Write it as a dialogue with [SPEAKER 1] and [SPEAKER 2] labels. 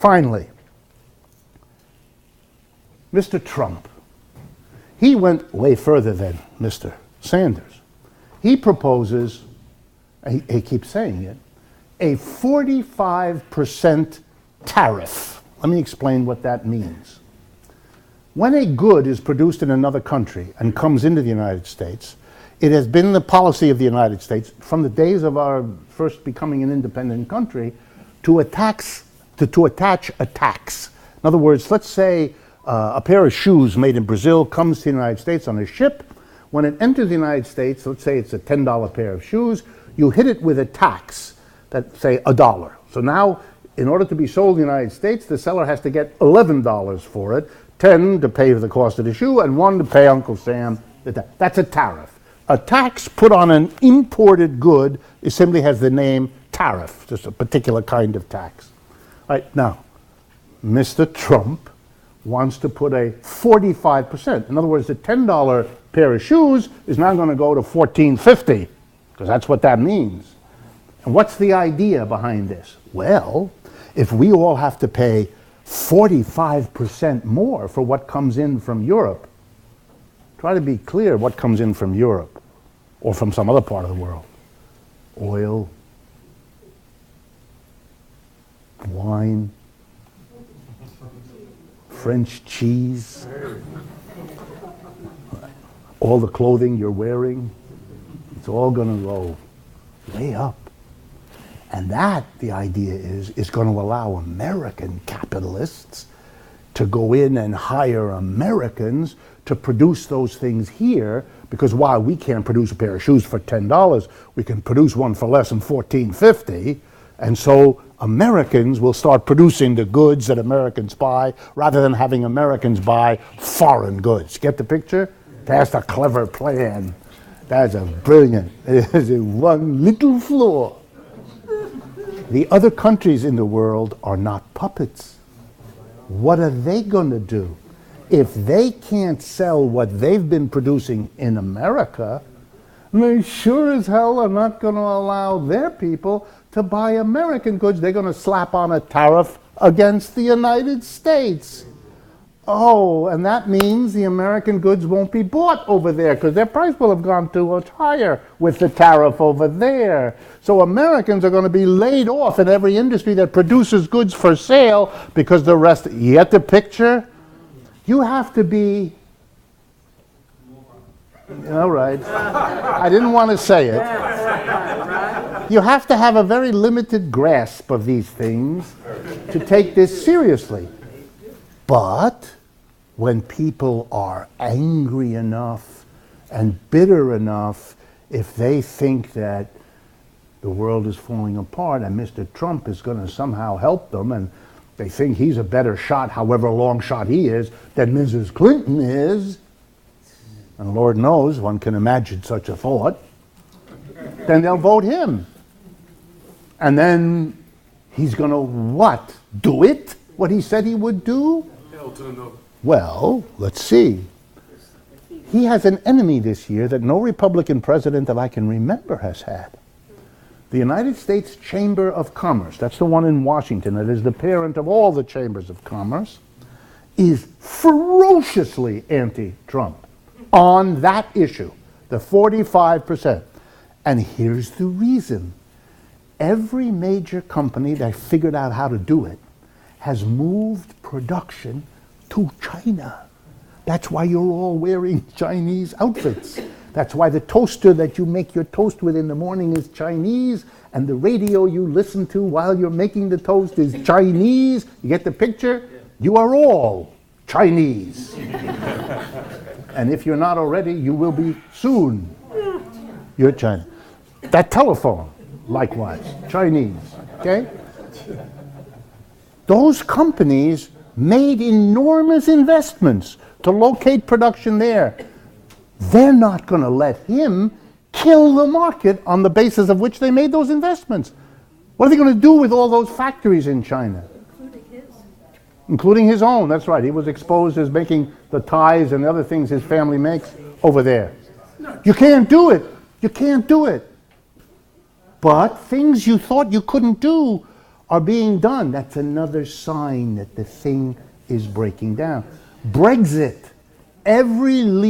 [SPEAKER 1] Finally, Mr. Trump, he went way further than Mr. Sanders. He proposes, he keeps saying it, a 45% tariff. Let me explain what that means. When a good is produced in another country and comes into the United States, it has been the policy of the United States from the days of our first becoming an independent country to attach a tax. In other words, let's say a pair of shoes made in Brazil comes to the United States on a ship. When it enters the United States, let's say it's a $10 pair of shoes, you hit it with a tax that, say, $1. So now, in order to be sold in the United States, the seller has to get $11 for it, 10 to pay for the cost of the shoe, and 1 to pay Uncle Sam. That's a tariff. A tax put on an imported good simply has the name tariff, just a particular kind of tax. All right, now, Mr. Trump wants to put a 45%. In other words, the $10 pair of shoes is now going to go to $14.50, because that's what that means. And what's the idea behind this? Well, if we all have to pay 45% more for what comes in from Europe, try to be clear what comes in from Europe or from some other part of the world. Oil, wine, French cheese, all the clothing you're wearing, it's all going to go way up. And that, the idea is going to allow American capitalists to go in and hire Americans to produce those things here, because while we can't produce a pair of shoes for $10, we can produce one for less than $14.50, and so Americans will start producing the goods that Americans buy rather than having Americans buy foreign goods. Get the picture? That's a clever plan. That's a brilliant, it is a one little flaw. The other countries in the world are not puppets. What are they going to do? If they can't sell what they've been producing in America, they sure as hell are not going to allow their people to buy American goods. They're going to slap on a tariff against the United States. Oh, and that means the American goods won't be bought over there because their price will have gone too much higher with the tariff over there. So Americans are going to be laid off in every industry that produces goods for sale because the rest, you get the picture? You have to be, all right, I didn't want to say it. You have to have a very limited grasp of these things to take this seriously. But when people are angry enough and bitter enough, if they think that the world is falling apart and Mr. Trump is going to somehow help them, and they think he's a better shot, however long shot he is, than Mrs. Clinton is, and Lord knows one can imagine such a thought, then they'll vote him. And then he's going to what? Do it? What he said he would do? Well, let's see. He has an enemy this year that no Republican president that I can remember has had. The United States Chamber of Commerce, that's the one in Washington, that is the parent of all the chambers of commerce, is ferociously anti-Trump on that issue, the 45%. And here's the reason. Every major company that figured out how to do it has moved production to China. That's why you're all wearing Chinese outfits. That's why the toaster that you make your toast with in the morning is Chinese, and the radio you listen to while you're making the toast is Chinese. You get the picture? You are all Chinese. And if you're not already, you will be soon. You're China. That telephone, likewise, Chinese, okay? Those companies made enormous investments to locate production there. They're not going to let him kill the market on the basis of which they made those investments. What are they going to do with all those factories in China? Including his own, that's right. He was exposed as making the ties and the other things his family makes over there. You can't do it. You can't do it. But things you thought you couldn't do are being done. That's another sign that the thing is breaking down. Brexit. Every leader